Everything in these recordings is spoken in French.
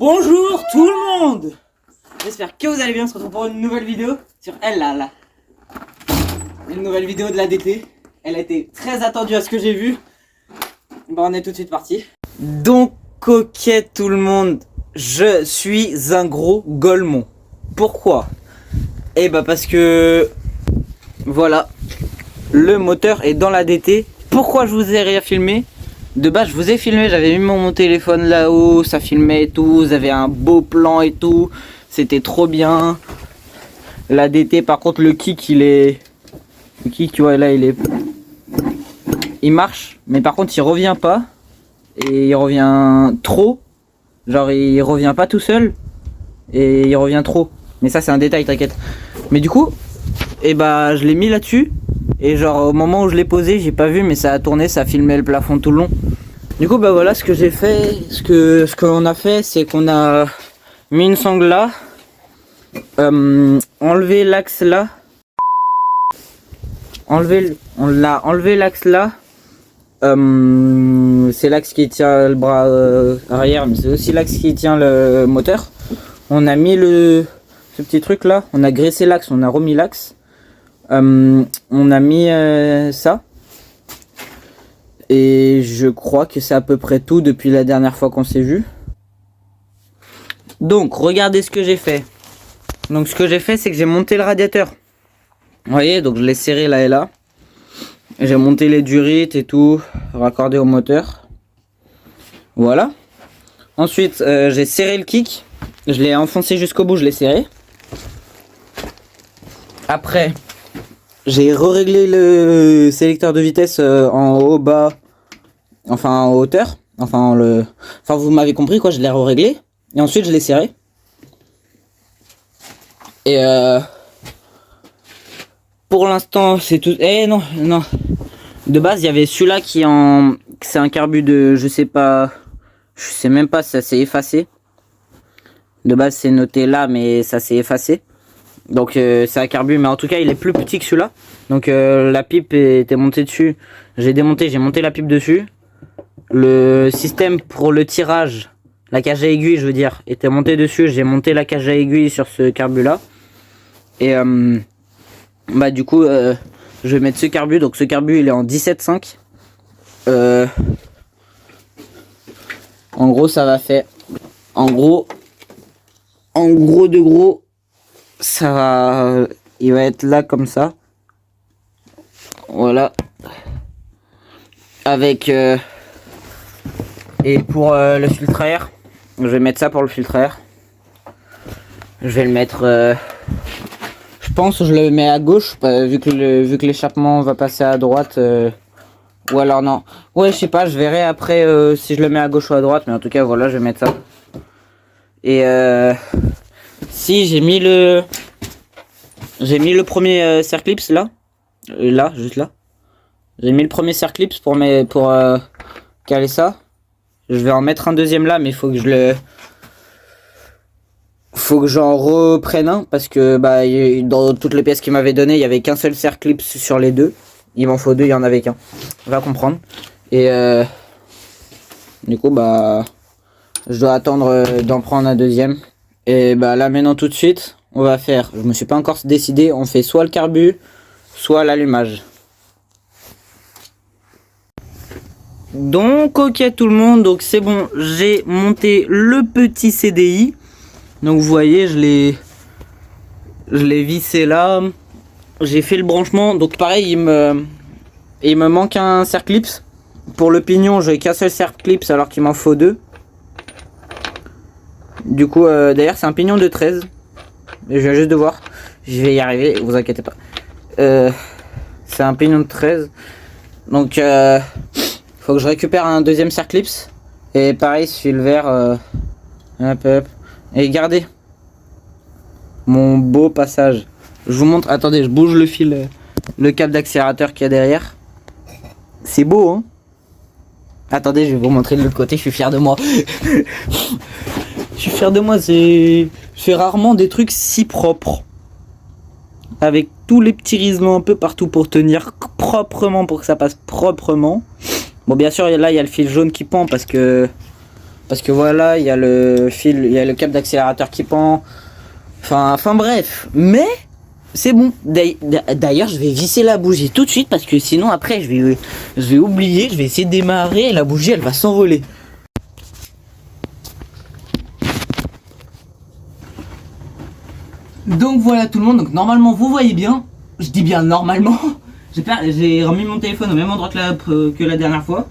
Bonjour tout le monde. J'espère que vous allez bien, on se retrouve pour une nouvelle vidéo sur elle là. Une nouvelle vidéo de la DT. Elle a été très attendue à ce que j'ai vu. Bon, on est tout de suite parti. Donc ok tout le monde, je suis un gros golemon. Pourquoi? Eh bah parce que voilà, le moteur est dans la DT. Pourquoi je vous ai rien filmé? De base je vous ai filmé, j'avais mis mon téléphone là-haut, ça filmait et tout, vous avez un beau plan et tout, c'était trop bien. La DT par contre le kick il est... Le kick tu vois là il marche, mais par contre il revient pas. Et il revient trop. Genre il revient pas tout seul. Et il revient trop. Mais ça c'est un détail, t'inquiète. Mais du coup, et bah je l'ai mis là-dessus. Et genre au moment où je l'ai posé, j'ai pas vu mais ça a tourné, ça a filmé le plafond tout le long. Du coup bah voilà ce que j'ai fait. Ce qu'on a fait c'est qu'on a mis une sangle là. Enlevé l'axe là. On l'a enlevé l'axe là. C'est l'axe qui tient le bras arrière, mais c'est aussi l'axe qui tient le moteur. On a mis ce petit truc là, on a graissé l'axe, on a remis l'axe. On a mis ça. Et je crois que c'est à peu près tout depuis la dernière fois qu'on s'est vu. Donc regardez ce que j'ai fait. Donc ce que j'ai fait c'est que j'ai monté le radiateur. Vous voyez, donc je l'ai serré là et là. J'ai monté les durites et tout, raccordé au moteur. Voilà. Ensuite, j'ai serré le kick. Je l'ai enfoncé jusqu'au bout, je l'ai serré. Après, j'ai réglé le sélecteur de vitesse en haut, bas, enfin en hauteur. Enfin, vous m'avez compris quoi, je l'ai réglé. Et ensuite, je l'ai serré. Et pour l'instant, c'est tout. Eh non. De base, il y avait celui-là c'est un carbu de, je sais même pas si ça s'est effacé. De base, c'est noté là, mais ça s'est effacé. Donc, c'est un carbu, mais en tout cas, il est plus petit que celui-là. Donc, la pipe était montée dessus. J'ai monté la pipe dessus. Le système pour le tirage, la cage à aiguille, je veux dire, était monté dessus. J'ai monté la cage à aiguille sur ce carbu-là. Et, bah, du coup, je vais mettre ce carbu, donc ce carbu il est en 17,5. En gros ça va faire, en gros de gros, ça va, il va être là comme ça. Voilà. Avec, et pour le filtre à air, je vais mettre ça pour le filtre à air. Je vais le mettre... Je pense que je le mets à gauche vu que l'échappement va passer à droite ou alors non. Ouais, je sais pas, je verrai après si je le mets à gauche ou à droite, mais en tout cas voilà, je vais mettre ça. Et si j'ai mis le premier Circlips là, juste là. J'ai mis le premier Circlips pour caler ça. Je vais en mettre un deuxième là, mais il faut que j'en reprenne un parce que bah dans toutes les pièces qu'il m'avait donné il y avait qu'un seul Circlips sur les deux. Il m'en faut deux, il y en avait qu'un. On va comprendre. Et du coup bah je dois attendre d'en prendre un deuxième. Et bah là maintenant tout de suite on va faire, je me suis pas encore décidé, on fait soit le carbu soit l'allumage. Donc ok tout le monde, donc c'est bon, j'ai monté le petit CDI. Donc vous voyez, je l'ai vissé là. J'ai fait le branchement. Donc pareil, il me manque un Circlips. Pour le pignon, j'ai qu'un seul Circlips alors qu'il m'en faut deux. Du coup, d'ailleurs, c'est un pignon de 13. Je viens juste de voir. Je vais y arriver, vous inquiétez pas. C'est un pignon de 13. Donc, faut que je récupère un deuxième Circlips. Et pareil, je suis le vert. Hop. Et regardez mon beau passage. Je vous montre, attendez, je bouge le fil, le câble d'accélérateur qu'il y a derrière. C'est beau hein. Attendez, je vais vous montrer de l'autre côté, je suis fier de moi. Je suis fier de moi, je fais rarement des trucs si propres. Avec tous les petits risements un peu partout pour tenir proprement, pour que ça passe proprement. Bon bien sûr là il y a le fil jaune qui pend parce que Parce que voilà, il y a le fil, il y a le câble d'accélérateur qui pend. Enfin bref. Mais c'est bon. D'ailleurs, je vais visser la bougie tout de suite parce que sinon après je vais oublier, je vais essayer de démarrer et la bougie elle va s'envoler. Donc voilà tout le monde, donc normalement vous voyez bien. Je dis bien normalement. J'ai remis mon téléphone au même endroit que la dernière fois.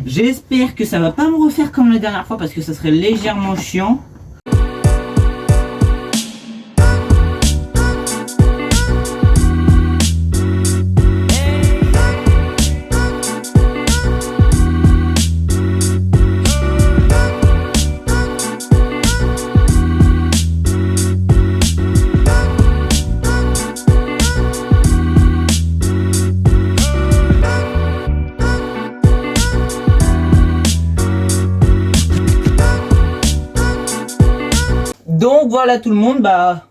J'espère que ça va pas me refaire comme la dernière fois parce que ça serait légèrement chiant. Donc voilà tout le monde, bah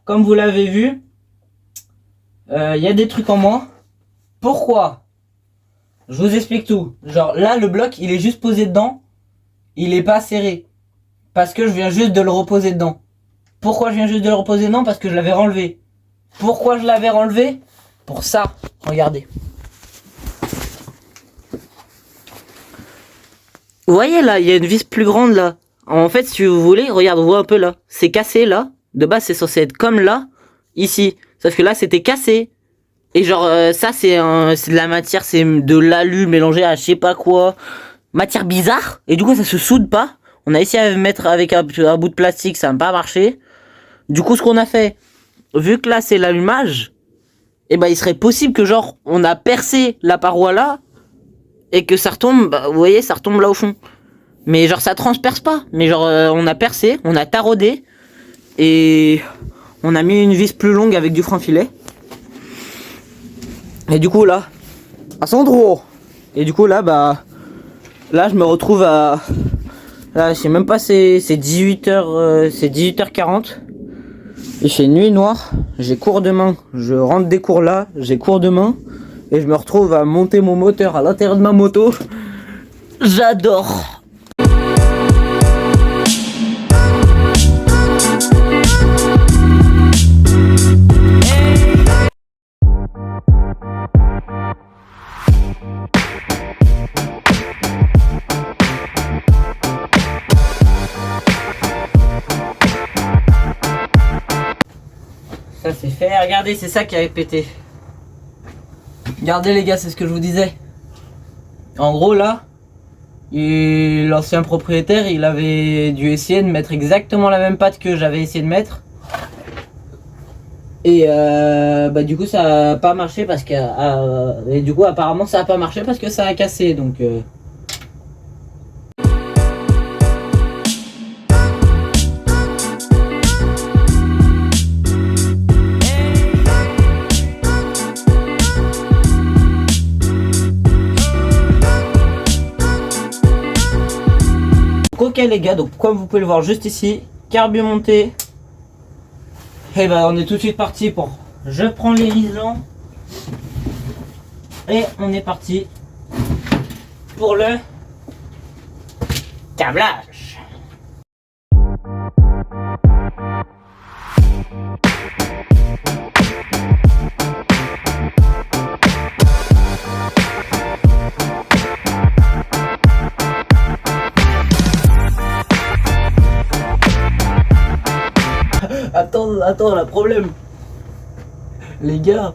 comme vous l'avez vu, il y a des trucs en moins. Pourquoi? Je vous explique tout. Genre là le bloc il est juste posé dedans, il est pas serré. Parce que je viens juste de le reposer dedans. Pourquoi je viens juste de le reposer dedans? Parce que je l'avais renlevé. Pourquoi je l'avais renlevé? Pour ça, regardez. Vous voyez là, il y a une vis plus grande là. En fait, si vous voulez, regarde, on voit un peu là. C'est cassé là. De base, c'est censé être comme là, ici. Sauf que là, c'était cassé. Et genre, ça, c'est de la matière, c'est de l'alu mélangé à je sais pas quoi. Matière bizarre. Et du coup, ça se soude pas. On a essayé de mettre avec un bout de plastique, ça n'a pas marché. Du coup, ce qu'on a fait, vu que là, c'est l'allumage, et ben, il serait possible que genre, on a percé la paroi là, et que ça retombe, bah, vous voyez, ça retombe là au fond. Mais genre ça transperce pas. Mais genre on a percé, on a taraudé. Et on a mis une vis plus longue avec du frein filet. Et du coup là, à Sandro. Et du coup là bah là je me retrouve à. Là je sais même pas, c'est 18h, c'est 18h40. Il fait nuit noire, j'ai cours demain. Je rentre des cours là, j'ai cours demain. Et je me retrouve à monter mon moteur à l'intérieur de ma moto. J'adore. Ça c'est fait, regardez, c'est ça qui avait pété. Regardez les gars, c'est ce que je vous disais. En gros là, l'ancien propriétaire, il avait dû essayer de mettre exactement la même pâte que j'avais essayé de mettre. Et bah du coup ça a pas marché parce que et du coup apparemment ça a pas marché parce que ça a cassé donc. Ok les gars, donc comme vous pouvez le voir juste ici, carbu monté. Et bah on est tout de suite parti pour. Je prends les risons. Et on est parti pour le câblage. Attends, la problème. Les gars,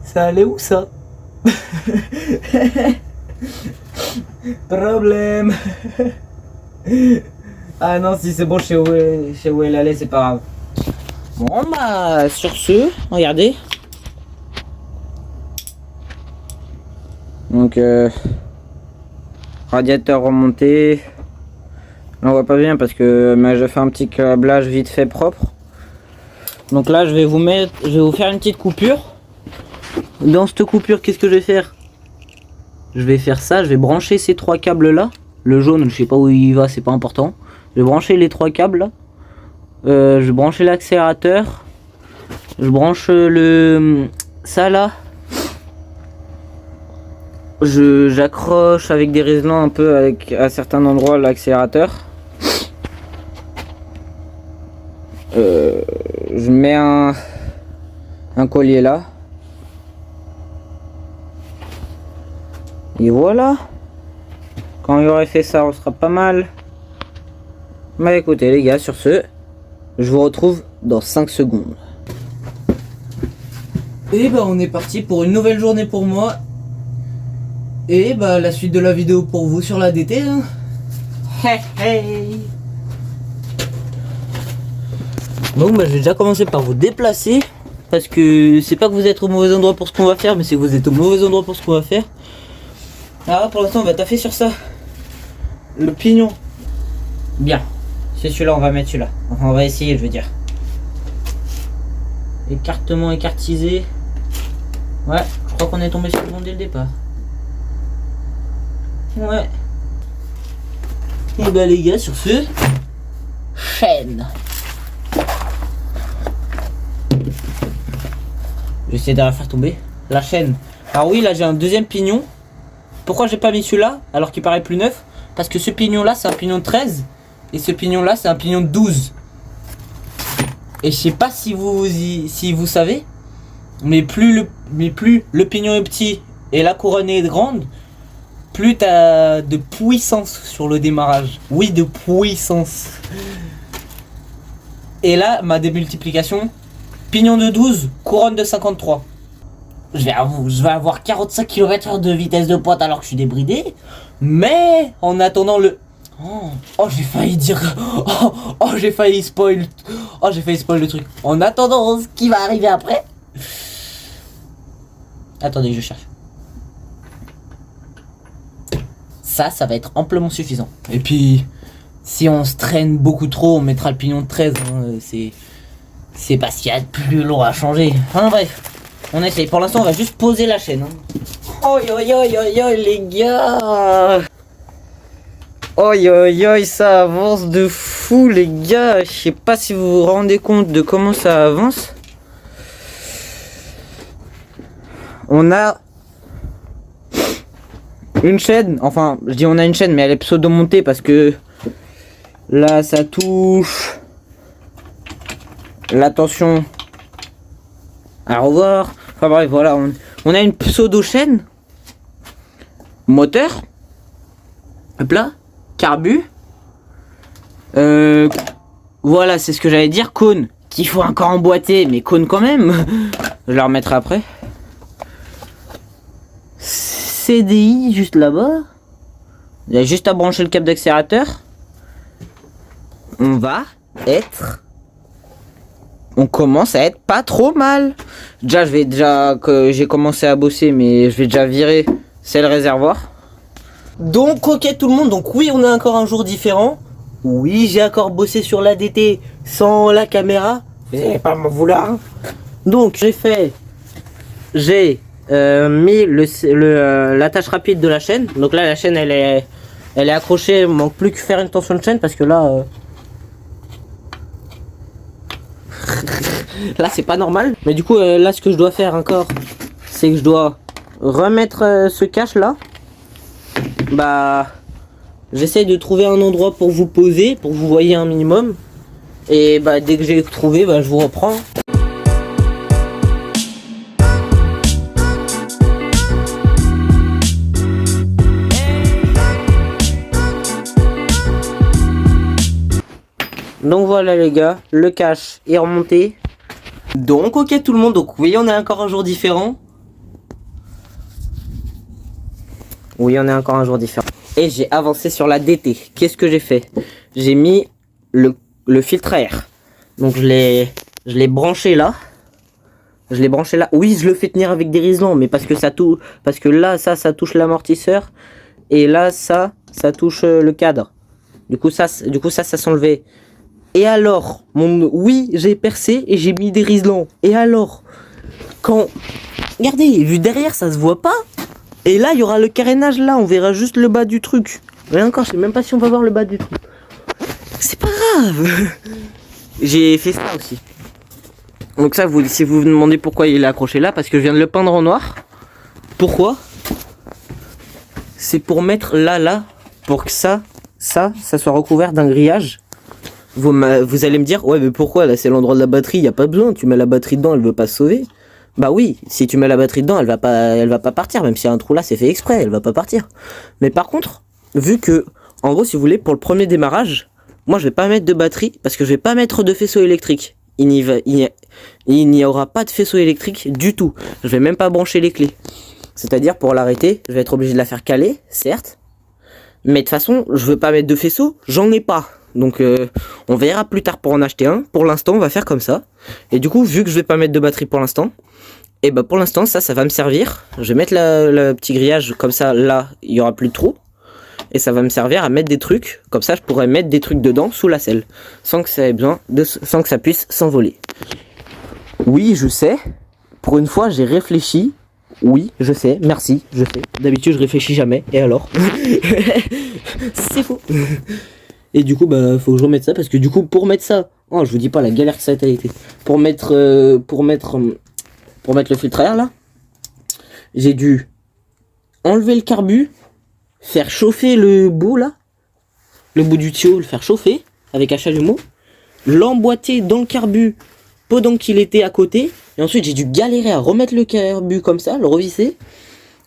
ça allait où ça? Problème. Ah non, si c'est bon, je sais où elle allait, c'est pas grave. Bon bah, sur ce, regardez. Donc, radiateur remonté. Là, on voit pas bien parce que je fais un petit câblage vite fait propre. Donc là, je vais vous faire une petite coupure. Dans cette coupure, qu'est-ce que je vais faire? Je vais faire ça, je vais brancher ces trois câbles là. Le jaune, je sais pas où il va, c'est pas important. Je vais brancher les trois câbles là. Je vais brancher l'accélérateur. Je branche ça là. j'accroche avec des réselants un peu à certains endroits l'accélérateur. Je mets un collier là. Et voilà. Quand il aurait fait ça, on sera pas mal. Bah écoutez les gars, sur ce, je vous retrouve dans 5 secondes. Et bah on est parti pour une nouvelle journée pour moi. Et bah la suite de la vidéo pour vous sur la DT hein. Hey hey. Donc bah je vais déjà commencer par vous déplacer. Parce que c'est pas que vous êtes au mauvais endroit pour ce qu'on va faire, mais c'est que vous êtes au mauvais endroit pour ce qu'on va faire. Alors pour l'instant on va taffer sur ça. Le pignon. Bien. C'est celui-là, on va mettre celui-là. Enfin on va essayer je veux dire. Écartement écartisé. Ouais, je crois qu'on est tombé sur le bon dès le départ. Ouais. Et bah les gars, sur ce, chaîne. Je vais essayer de la faire tomber. La chaîne. Alors oui, là j'ai un deuxième pignon. Pourquoi j'ai pas mis celui-là alors qu'il paraît plus neuf? Parce que ce pignon là c'est un pignon de 13 et ce pignon là c'est un pignon de 12. Et je sais pas si vous savez, mais plus le pignon est petit et la couronne est grande, plus t'as de puissance sur le démarrage. Oui, de puissance. Et là, ma démultiplication, pignon de 12, couronne de 53. Je vais avoir 45 km/h de vitesse de pointe alors que je suis débridé. Mais en attendant le... Oh, j'ai failli dire... Oh, j'ai failli spoil... Oh, j'ai failli spoil le truc. En attendant ce qui va arriver après... Attendez, je cherche. Ça va être amplement suffisant. Et puis, si on se traîne beaucoup trop, on mettra le pignon de 13. Hein, c'est pas ce qu'il y a de plus long à changer. Enfin bref, on essaye. Pour l'instant, on va juste poser la chaîne. Hein. Oh, les gars. Oh, ça avance de fou, les gars. Je sais pas si vous vous rendez compte de comment ça avance. On a une chaîne, enfin je dis on a une chaîne mais elle est pseudo montée parce que là ça touche la tension à revoir. Enfin bref voilà, on a une pseudo chaîne, moteur, hop là, carbu, voilà c'est ce que j'allais dire, cône qu'il faut encore emboîter mais cône quand même. Je la remettrai après. CDI juste là-bas. Il y a juste à brancher le câble d'accélérateur. On commence à être pas trop mal. J'ai commencé à bosser mais je vais déjà virer. C'est le réservoir. Donc ok tout le monde. Donc oui on a encore un jour différent. Oui j'ai encore bossé sur l'ADT sans la caméra. Vous n'allez pas m'en vouloir. Donc j'ai mis l'attache rapide de la chaîne. Donc là la chaîne elle est accrochée, il manque plus que faire une tension de chaîne parce que là là c'est pas normal. Mais du coup là ce que je dois faire encore c'est que je dois remettre ce cache là. Bah j'essaie de trouver un endroit pour vous poser, pour que vous voyez un minimum. Et bah dès que j'ai trouvé bah je vous reprends. Donc voilà les gars, le cache est remonté. Donc ok tout le monde, donc oui on a encore un jour différent. Oui on est encore un jour différent. Et j'ai avancé sur la DT. Qu'est-ce que j'ai fait? J'ai mis le filtre à air. Donc je l'ai branché là. Oui je le fais tenir avec des réselants, mais parce que ça touche. Parce que là ça touche l'amortisseur. Et là ça touche le cadre. Du coup ça s'enlevait. Et alors, oui, j'ai percé et j'ai mis des réselants. Et alors, regardez, vu derrière, ça se voit pas. Et là, il y aura le carénage là, on verra juste le bas du truc. Et encore, je sais même pas si on va voir le bas du truc. C'est pas grave. J'ai fait ça aussi. Donc ça, si vous vous demandez pourquoi il est accroché là, parce que je viens de le peindre en noir. Pourquoi? c'est pour mettre là, pour que ça soit recouvert d'un grillage. Vous allez me dire, ouais, mais pourquoi là, c'est l'endroit de la batterie, il y a pas besoin, tu mets la batterie dedans, elle veut pas se sauver. Bah oui, si tu mets la batterie dedans, elle va pas partir, même s'il y a un trou là, c'est fait exprès, elle va pas partir. Mais par contre, vu que, en gros, si vous voulez, pour le premier démarrage, moi je vais pas mettre de batterie, parce que je vais pas mettre de faisceau électrique. Il n'y aura pas de faisceau électrique du tout. Je vais même pas brancher les clés. C'est-à-dire, pour l'arrêter, je vais être obligé de la faire caler, certes. Mais de toute façon, je veux pas mettre de faisceau, j'en ai pas. Donc on verra plus tard pour en acheter un. Pour l'instant, on va faire comme ça. Et du coup, vu que je vais pas mettre de batterie pour l'instant, et bah pour l'instant, ça va me servir. Je vais mettre le petit grillage comme ça, là, il y aura plus de trous. Et ça va me servir à mettre des trucs. Comme ça, je pourrais mettre des trucs dedans sous la selle. Sans que ça puisse s'envoler. Oui, je sais. Pour une fois, j'ai réfléchi. Oui, je sais. Merci, je sais. D'habitude, je réfléchis jamais. Et alors? C'est faux. Et du coup, bah, faut que je remette ça. Parce que du coup, pour mettre ça... Oh, je vous dis pas la galère que ça a été. Pour mettre le filtre à air, là, j'ai dû enlever le carbu, faire chauffer le bout, là, le bout du tuyau, le faire chauffer avec un chalumeau, l'emboîter dans le carbu pendant qu'il était à côté, et ensuite j'ai dû galérer à remettre le carbu comme ça, le revisser.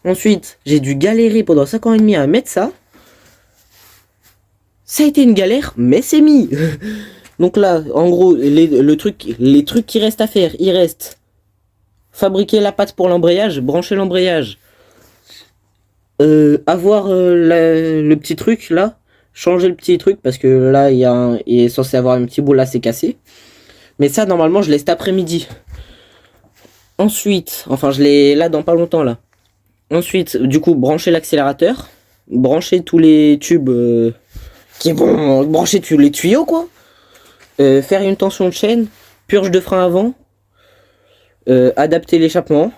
Ensuite, j'ai dû galérer pendant 5 ans et demi à mettre ça. Ça a été une galère, mais c'est mis. Donc là, en gros, les trucs qui restent à faire, il reste fabriquer la patte pour l'embrayage, brancher l'embrayage, avoir le petit truc là, changer le petit truc parce que là il est censé avoir un petit bout là, c'est cassé. Mais ça normalement je l'ai cet après-midi. Ensuite, enfin je l'ai là dans pas longtemps là. Ensuite, du coup, brancher l'accélérateur, brancher tous les tubes qui vont brancher tous les tuyaux quoi. Faire une tension de chaîne, purge de frein avant. Adapter l'échappement.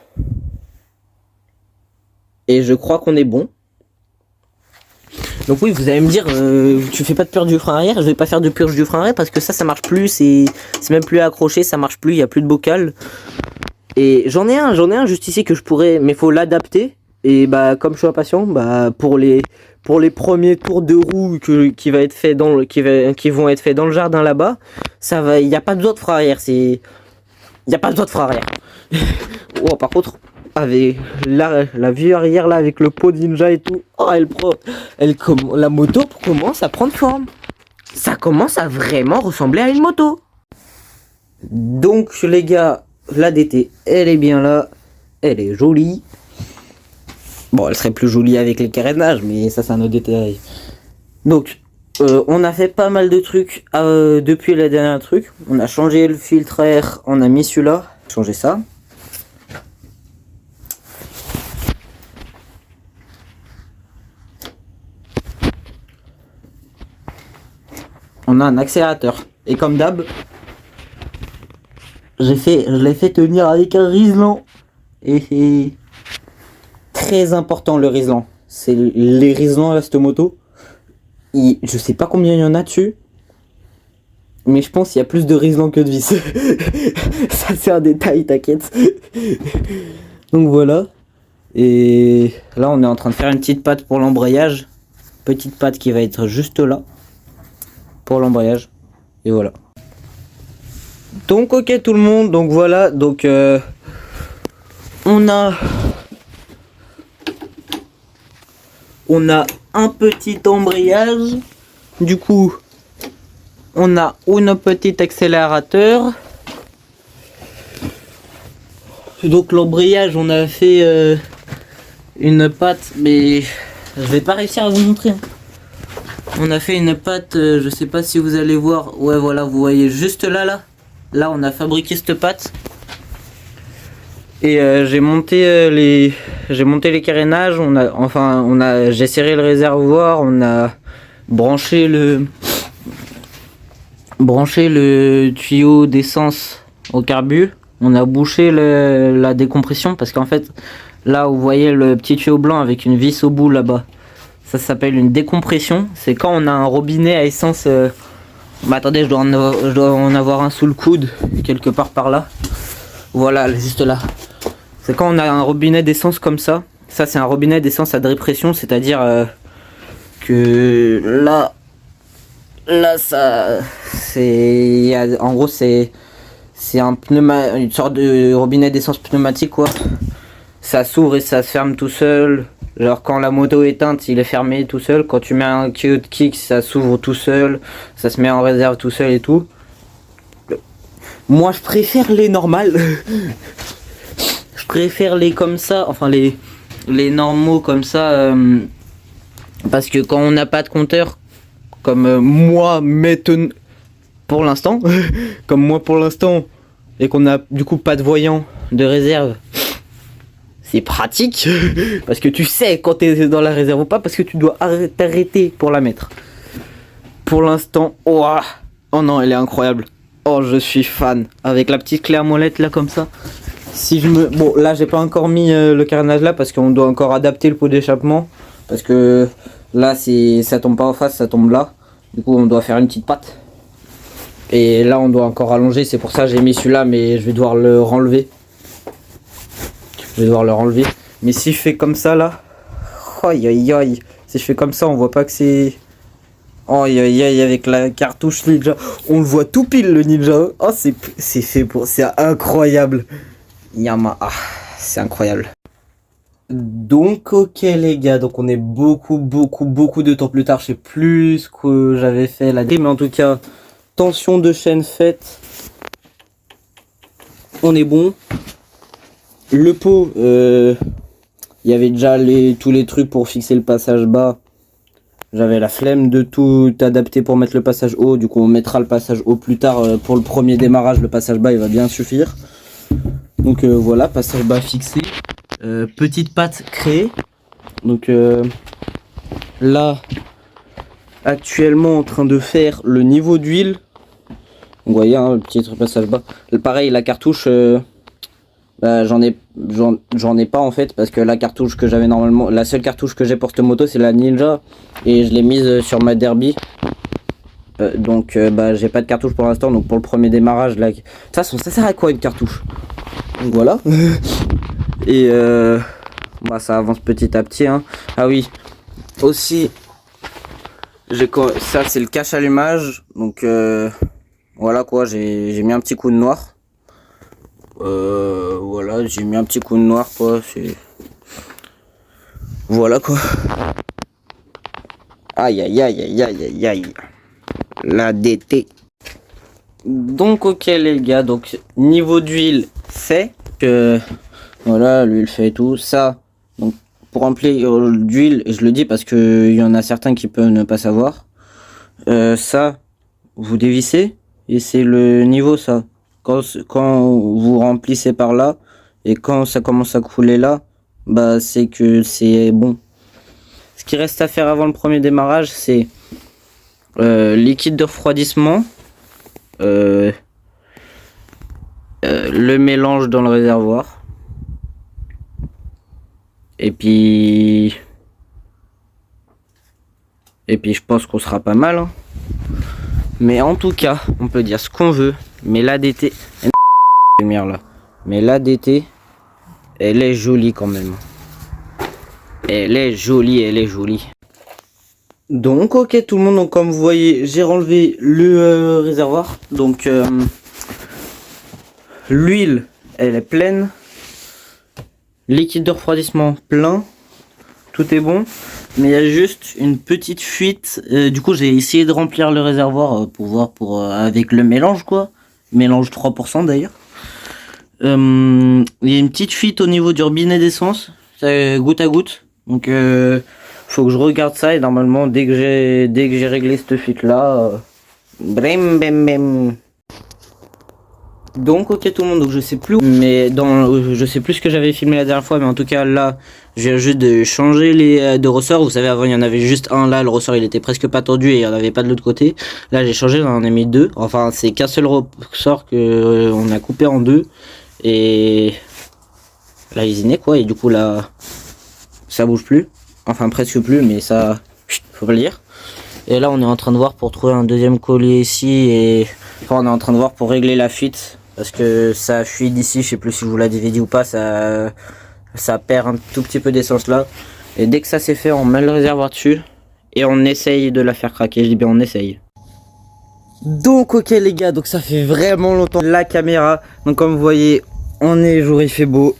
Et je crois qu'on est bon. Donc oui, vous allez me dire, tu fais pas de purge du frein arrière. Je vais pas faire de purge du frein arrière parce que ça marche plus. C'est même plus accroché, ça marche plus. Il y a plus de bocal. Et j'en ai un juste ici que je pourrais, mais faut l'adapter. Et bah comme je suis impatient, bah pour les premiers tours de roue qui vont être faits dans le jardin là-bas, ça va. Il y a pas besoin de frein arrière. Il y a pas besoin de frein arrière. Oh, par contre, avec la vue arrière là, avec le pot ninja et tout, oh, la moto commence à prendre forme. Ça commence à vraiment ressembler à une moto. Donc les gars, la DT, elle est bien là, elle est jolie. Bon, elle serait plus jolie avec les carénages, mais ça c'est un autre détail. Donc, on a fait pas mal de trucs depuis la dernière truc. On a changé le filtre à air, on a mis celui-là, changé ça. On a un accélérateur. Et comme d'hab, je l'ai fait tenir avec un riselant. Et c'est très important le riselant. C'est les riselants à cette moto. Je sais pas combien il y en a dessus. Mais je pense qu'il y a plus de riselants que de vis. Ça c'est un détail, t'inquiète. Donc voilà. Et là on est en train de faire une petite patte pour l'embrayage. Petite patte qui va être juste là. Pour l'embrayage. Et voilà. Donc ok tout le monde. Donc voilà. Donc on a un petit embrayage. Du coup on a une petite accélérateur. Donc l'embrayage on a fait une patte, mais je vais pas réussir à vous montrer. On a fait une patte, je sais pas si vous allez voir. Ouais voilà, vous voyez juste là on a fabriqué cette patte. Et j'ai monté les carénages. J'ai serré le réservoir. On a branché le tuyau d'essence au carbu. On a bouché la décompression parce qu'en fait là vous voyez le petit tuyau blanc avec une vis au bout là-bas. Ça s'appelle une décompression. C'est quand on a un robinet à essence. Attendez, je dois en avoir un sous le coude quelque part par là. Voilà, juste là. C'est quand on a un robinet d'essence comme ça Ça c'est un robinet d'essence à dépression, c'est-à-dire que là ça c'est en gros c'est une sorte de robinet d'essence pneumatique quoi. Ça s'ouvre et ça se ferme tout seul. Genre quand la moto est éteinte, il est fermé tout seul. Quand tu mets un kick, ça s'ouvre tout seul. Ça se met en réserve tout seul et tout. Moi je préfère les normales. Je préfère les comme ça, enfin les normaux comme ça. Parce que quand on n'a pas de compteur, comme moi maintenant, pour l'instant, comme moi pour l'instant, et qu'on a du coup pas de voyant de réserve, c'est pratique parce que tu sais quand t'es dans la réserve ou pas, parce que tu dois t'arrêter pour la mettre. Pour l'instant, oh non, elle est incroyable. Oh, je suis fan. Avec la petite clé à molette là comme ça. Si je me... Bon, là j'ai pas encore mis le carénage là parce qu'on doit encore adapter le pot d'échappement. Parce que là ça tombe pas en face, ça tombe là. Du coup on doit faire une petite patte. Et là on doit encore allonger, c'est pour ça que j'ai mis celui-là, mais je vais devoir le renlever. Mais si je fais comme ça là, aïe aïe aïe, si je fais comme ça on voit pas que c'est... Aïe aïe aïe, avec la cartouche Ninja, on le voit tout pile le Ninja. Oh c'est fait pour... C'est incroyable. Yamaha, c'est incroyable. Donc ok les gars, donc on est beaucoup de temps plus tard, je sais plus ce que j'avais fait là, mais en tout cas, tension de chaîne faite, on est bon. Le pot, il y avait déjà tous les trucs pour fixer le passage bas. J'avais la flemme de tout adapter pour mettre le passage haut, du coup on mettra le passage haut plus tard. Pour le premier démarrage, le passage bas il va bien suffire. Donc voilà, passage bas fixé. Petite patte créée. Donc là, actuellement en train de faire le niveau d'huile. Vous voyez, hein, le petit passage bas. Pareil, la cartouche, bah, j'en ai pas en fait, parce que la cartouche que j'avais normalement, la seule cartouche que j'ai pour cette moto, c'est la Ninja, et je l'ai mise sur ma Derby. Donc bah, j'ai pas de cartouche pour l'instant, donc pour le premier démarrage là, de toute façon ça sert à quoi une cartouche? Donc voilà. Et bah, ça avance petit à petit, hein. Ah oui, aussi ça c'est le cache allumage, donc voilà quoi, j'ai mis un petit coup de noir. Voilà, j'ai mis un petit coup de noir quoi, voilà quoi. Aïe aïe aïe aïe aïe aïe aïe. La DT. Donc ok les gars, donc niveau d'huile fait que voilà, l'huile fait et tout ça. Donc pour remplir d'huile, je le dis parce que il y en a certains qui peuvent ne pas savoir. Ça, vous dévissez et c'est le niveau ça. Quand vous remplissez par là et quand ça commence à couler là, bah c'est que c'est bon. Ce qui reste à faire avant le premier démarrage, c'est liquide de refroidissement, le mélange dans le réservoir, et puis je pense qu'on sera pas mal, hein. Mais en tout cas on peut dire ce qu'on veut, mais l'ADT lumière là, mais l'ADT elle est jolie quand même, elle est jolie. Donc ok tout le monde, donc comme vous voyez j'ai renlevé le réservoir, donc l'huile elle est pleine, liquide de refroidissement plein, tout est bon, mais il y a juste une petite fuite. Du coup j'ai essayé de remplir le réservoir pour voir avec le mélange quoi, mélange 3% d'ailleurs. Il y a une petite fuite au niveau du robinet d'essence, goutte à goutte, donc faut que je regarde ça, et normalement dès que j'ai réglé cette fuite là, donc ok tout le monde, donc je sais plus je sais plus ce que j'avais filmé la dernière fois, mais en tout cas là je viens juste de changer les deux ressorts. Vous savez, avant il y en avait juste un, là le ressort il était presque pas tendu et il y en avait pas de l'autre côté. Là j'ai changé, j'en ai mis deux, enfin c'est qu'un seul ressort que on a coupé en deux, et là il est quoi, et du coup là ça bouge plus, enfin presque plus, mais ça faut pas le dire. Et là on est en train de voir pour trouver un deuxième collier ici, et enfin on est en train de voir pour régler la fuite, parce que ça fuit d'ici, je sais plus si je vous l'avais dit ou pas, ça ça perd un tout petit peu d'essence là. Et dès que ça c'est fait, on met le réservoir dessus et on essaye de la faire craquer. Je dis bien on essaye. Donc ok les gars, donc ça fait vraiment longtemps la caméra. Donc comme vous voyez, on est jour, il fait beau.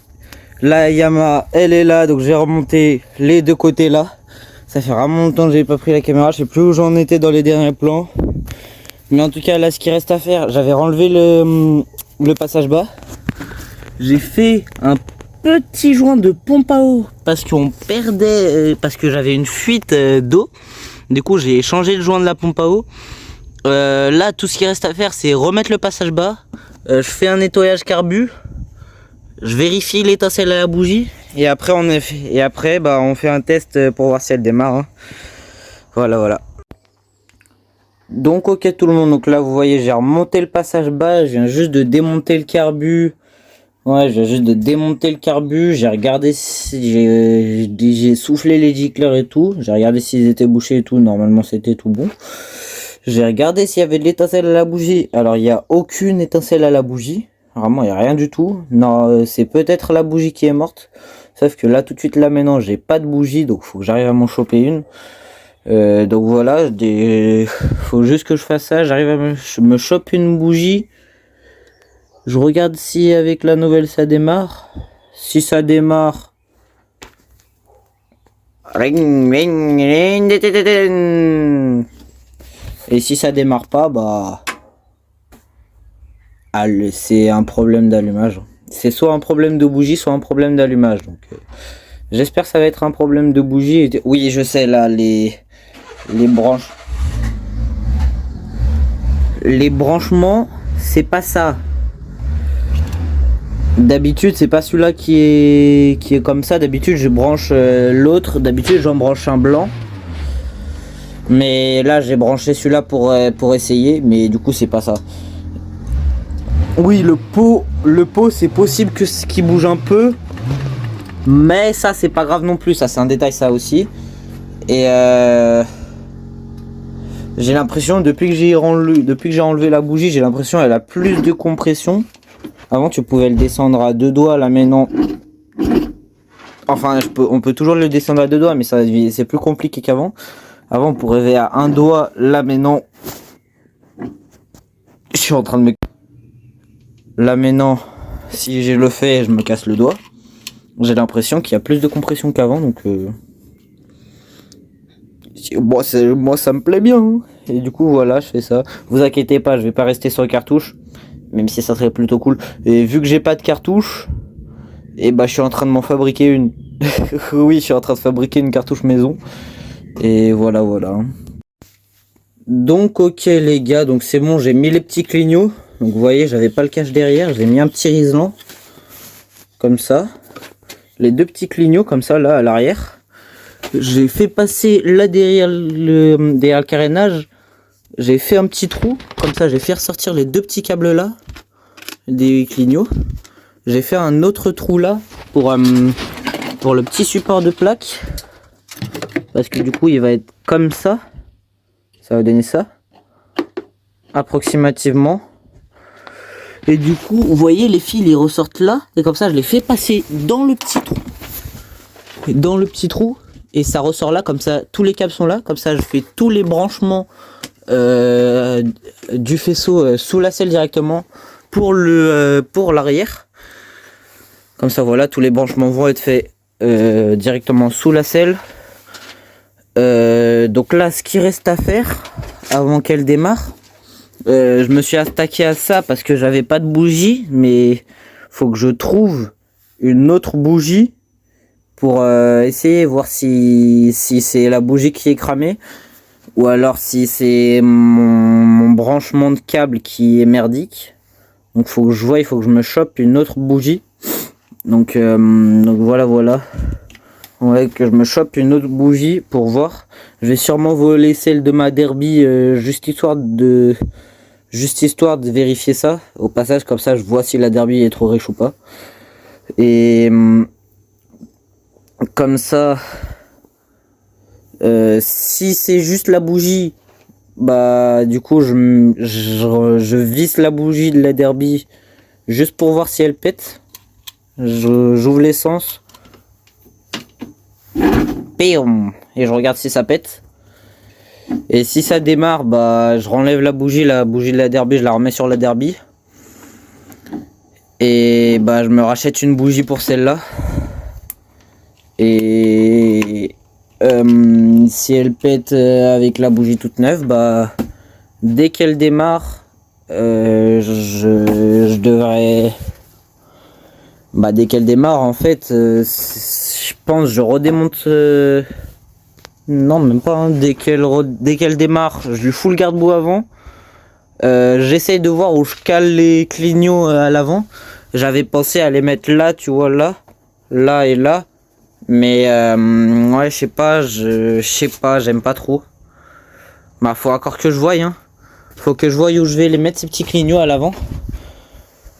La Yamaha elle est là, donc j'ai remonté les deux côtés là. Ça fait vraiment longtemps que j'ai pas pris la caméra, je sais plus où j'en étais dans les derniers plans. Mais en tout cas là ce qui reste à faire, j'avais renlevé le passage bas. J'ai fait un petit joint de pompe à eau parce qu'on perdait, parce que j'avais une fuite d'eau. Du coup j'ai changé le joint de la pompe à eau. Là tout ce qui reste à faire c'est remettre le passage bas. Je fais un nettoyage carbu. Je vérifie l'étincelle à la bougie. Et après on fait un test pour voir si elle démarre. Hein. Voilà. Donc ok tout le monde, donc là vous voyez j'ai remonté le passage bas. Je viens juste de démonter le carbu. Ouais, je viens juste de démonter le carbu. J'ai regardé si j'ai soufflé les gicleurs et tout. J'ai regardé s'ils étaient bouchés et tout. Normalement c'était tout bon. J'ai regardé s'il y avait de l'étincelle à la bougie. Alors il n'y a aucune étincelle à la bougie. Vraiment il n'y a rien du tout. Non, c'est peut-être la bougie qui est morte. Sauf que là tout de suite là maintenant j'ai pas de bougie. Donc faut que j'arrive à m'en choper une. Donc voilà, faut juste que je fasse ça. J'arrive à me chope une bougie. Je regarde si avec la nouvelle ça démarre. Si ça démarre. Et si ça démarre pas, bah. C'est un problème d'allumage. C'est soit un problème de bougie, soit un problème d'allumage. Donc j'espère que ça va être un problème de bougie. Oui, je sais là, les branches. Les branchements, c'est pas ça. D'habitude c'est pas celui-là qui est comme ça. D'habitude je branche l'autre. D'habitude j'en branche un blanc. Mais là j'ai branché celui-là pour essayer. Mais du coup c'est pas ça. Oui le pot c'est possible que ce qui bouge un peu. Mais ça c'est pas grave non plus. Ça c'est un détail ça aussi. Et j'ai l'impression depuis que j'ai enlevé la bougie, j'ai l'impression elle a plus de compression. Avant tu pouvais le descendre à deux doigts, là maintenant, enfin on peut toujours le descendre à deux doigts, mais c'est plus compliqué qu'avant. Avant on pourrait aller à un doigt, là maintenant, je suis en train de me... Là maintenant, si je le fais, je me casse le doigt. J'ai l'impression qu'il y a plus de compression qu'avant, donc moi ça me plaît bien. Hein. Et du coup voilà, je fais ça. Vous inquiétez pas, je vais pas rester sur les cartouches. Même si ça serait plutôt cool. Et vu que j'ai pas de cartouche, et bah je suis en train de m'en fabriquer une. Oui, je suis en train de fabriquer une cartouche maison. Et voilà. Donc ok les gars, donc c'est bon, j'ai mis les petits clignots. Donc vous voyez, j'avais pas le cache derrière, j'ai mis un petit riselant. Comme ça. Les deux petits clignots comme ça là à l'arrière. J'ai fait passer là derrière le carénage. J'ai fait un petit trou, comme ça j'ai fait ressortir les deux petits câbles là, des clignots. J'ai fait un autre trou là pour le petit support de plaque. Parce que du coup il va être comme ça. Ça va donner ça. Approximativement. Et du coup, vous voyez les fils ils ressortent là. Et comme ça je les fais passer dans le petit trou. Dans le petit trou. Et ça ressort là, comme ça tous les câbles sont là. Comme ça je fais tous les branchements. Du faisceau sous la selle directement pour l'arrière. Comme ça voilà, tous les branchements vont être faits directement sous la selle. Donc là ce qui reste à faire avant qu'elle démarre, je me suis attaqué à ça parce que j'avais pas de bougie, mais faut que je trouve une autre bougie pour essayer voir si c'est la bougie qui est cramée. Ou alors si c'est mon branchement de câble qui est merdique. Donc faut que je vois, il faut que je me chope une autre bougie. Donc voilà. Ouais, que je me chope une autre bougie pour voir. Je vais sûrement voler celle de ma Derby juste histoire de vérifier ça. Au passage, comme ça je vois si la Derby est trop riche ou pas. Et comme ça... si c'est juste la bougie, bah du coup je visse la bougie de la Derby juste pour voir si elle pète. J'ouvre l'essence, péom, et je regarde si ça pète. Et si ça démarre, bah je renlève la bougie de la Derby, je la remets sur la Derby. Et bah je me rachète une bougie pour celle-là. Et si elle pète avec la bougie toute neuve, bah dès qu'elle démarre, je devrais... Bah dès qu'elle démarre en fait, je pense je redémonte... Non même pas, hein. Dès qu'elle démarre, je lui fous le garde-boue avant. J'essaye de voir où je cale les clignots à l'avant. J'avais pensé à les mettre là, tu vois, là et là. Mais ouais, je sais pas, j'aime pas trop. Bah faut encore que je voie, hein. Faut que je voie où je vais les mettre, ces petits clignots à l'avant.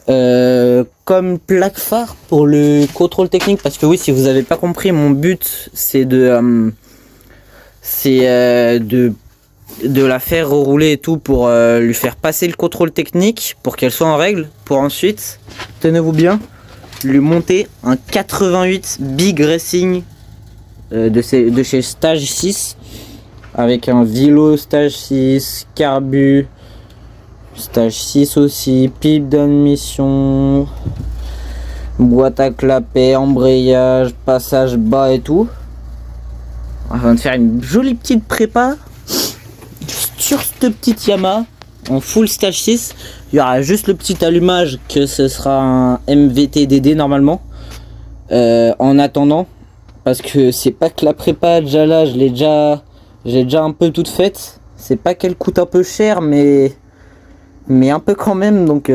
Comme plaque phare pour le contrôle technique, parce que oui, si vous avez pas compris, mon but c'est de la faire rouler et tout pour lui faire passer le contrôle technique pour qu'elle soit en règle, pour ensuite, tenez-vous bien, lui monter un 88 Big Racing de chez Stage 6 avec un Vilo Stage 6, carbu Stage 6 aussi, pipe d'admission, boîte à clapet, embrayage, passage bas et tout. Afin de faire une jolie petite prépa sur cette petite Yamaha en full Stage 6. Il y aura juste le petit allumage que ce sera un MVT DD normalement. En attendant, parce que c'est pas que la prépa déjà là, j'ai déjà un peu toute faite. C'est pas qu'elle coûte un peu cher, mais un peu quand même. Donc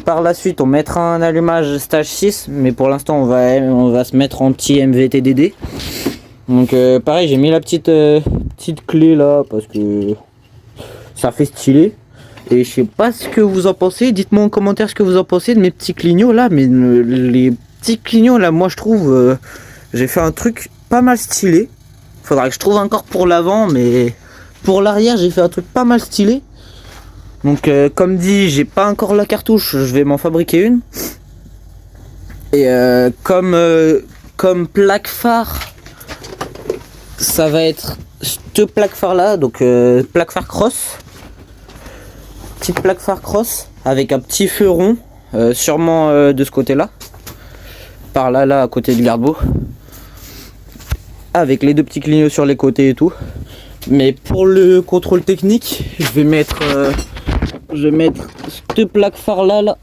par la suite on mettra un allumage Stage 6, mais pour l'instant on va se mettre en petit MVT DD. Donc pareil, j'ai mis la petite clé là parce que ça fait stylé. Et je sais pas ce que vous en pensez, dites-moi en commentaire ce que vous en pensez de mes petits clignots là. Mais les petits clignots là, moi je trouve j'ai fait un truc pas mal stylé. Faudra que je trouve encore pour l'avant, mais pour l'arrière j'ai fait un truc pas mal stylé. Donc comme dit, j'ai pas encore la cartouche, je vais m'en fabriquer une. Et comme plaque phare, ça va être cette plaque phare là, donc plaque phare cross. Petite plaque phare cross avec un petit feu rond, sûrement de ce côté là. Par là à côté du garde-boue. Avec les deux petits clignots sur les côtés et tout. Mais pour le contrôle technique, je vais mettre cette plaque phare là.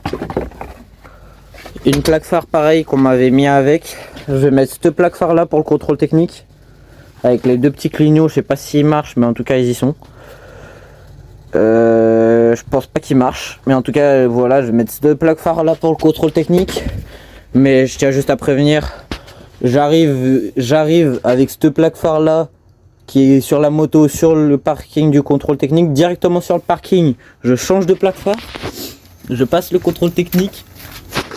Une plaque phare pareil qu'on m'avait mis avec. Je vais mettre cette plaque phare là pour le contrôle technique. Avec les deux petits clignots, je sais pas s'ils marchent, mais en tout cas ils y sont. Je pense pas qu'ils marchent, mais en tout cas voilà, je vais mettre deux plaques phare là pour le contrôle technique. Mais je tiens juste à prévenir, j'arrive avec cette plaque phare là qui est sur la moto, sur le parking du contrôle technique, directement sur le parking. Je change de plaque phare, je passe le contrôle technique,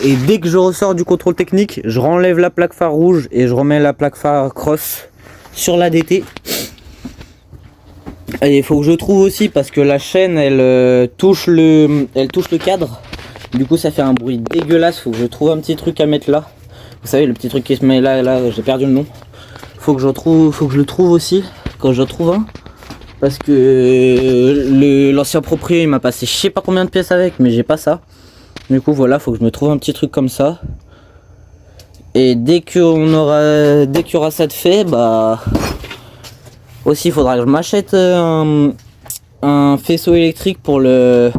et dès que je ressors du contrôle technique, je renlève la plaque phare rouge et je remets la plaque phare cross sur la DT. Et il faut que je trouve aussi, parce que la chaîne elle touche le cadre, du coup ça fait un bruit dégueulasse. Faut que je trouve un petit truc à mettre là, vous savez, le petit truc qui se met là, j'ai perdu le nom. Faut que je le trouve aussi, quand je trouve un, parce que l'ancien proprio il m'a passé je sais pas combien de pièces avec, mais j'ai pas ça. Du coup voilà, faut que je me trouve un petit truc comme ça. Et dès qu'il y aura ça de fait, bah aussi il faudra que je m'achète un faisceau électrique pour le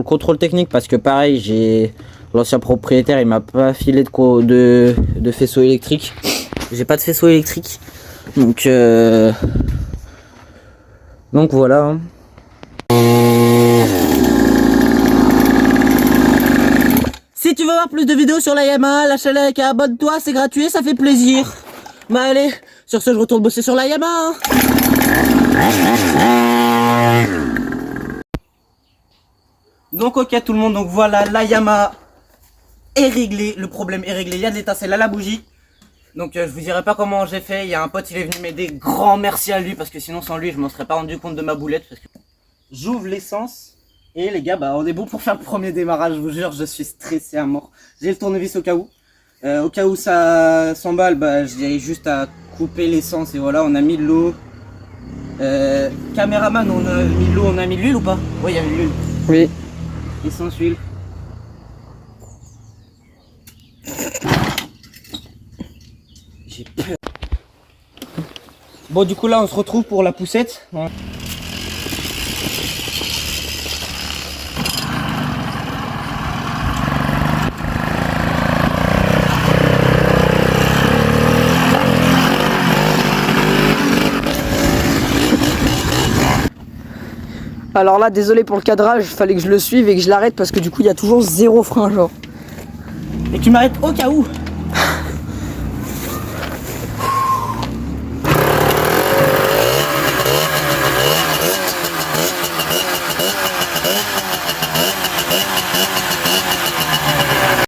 contrôle technique, parce que pareil, l'ancien propriétaire il m'a pas filé de faisceau électrique. J'ai pas de faisceau électrique, donc voilà, hein. Si tu veux voir plus de vidéos sur la Yamaha, lâche un like et abonne-toi, c'est gratuit, ça fait plaisir. Bah allez, sur ce je retourne bosser sur la Yamaha. Donc ok tout le monde, donc voilà, la Yamaha est réglée, le problème est réglé, il y a de l'étincelle à la bougie. Donc je vous dirai pas comment j'ai fait, il y a un pote il est venu m'aider, grand merci à lui, parce que sinon sans lui je m'en serais pas rendu compte de ma boulette. Parce que j'ouvre l'essence et les gars, bah on est bon pour faire le premier démarrage, je vous jure, je suis stressé à mort. J'ai le tournevis au cas où ça s'emballe, bah j'ai juste à couper l'essence et voilà, on a mis de l'eau. Caméraman, on a mis de l'eau, on a mis de l'huile ou pas? Oui, il y a de l'huile. Oui. Essence, huile. J'ai peur. Bon, du coup, là, on se retrouve pour la poussette. Alors là, désolé pour le cadrage, fallait que je le suive et que je l'arrête parce que du coup, il y a toujours zéro frein, genre. Et tu m'arrêtes au cas où.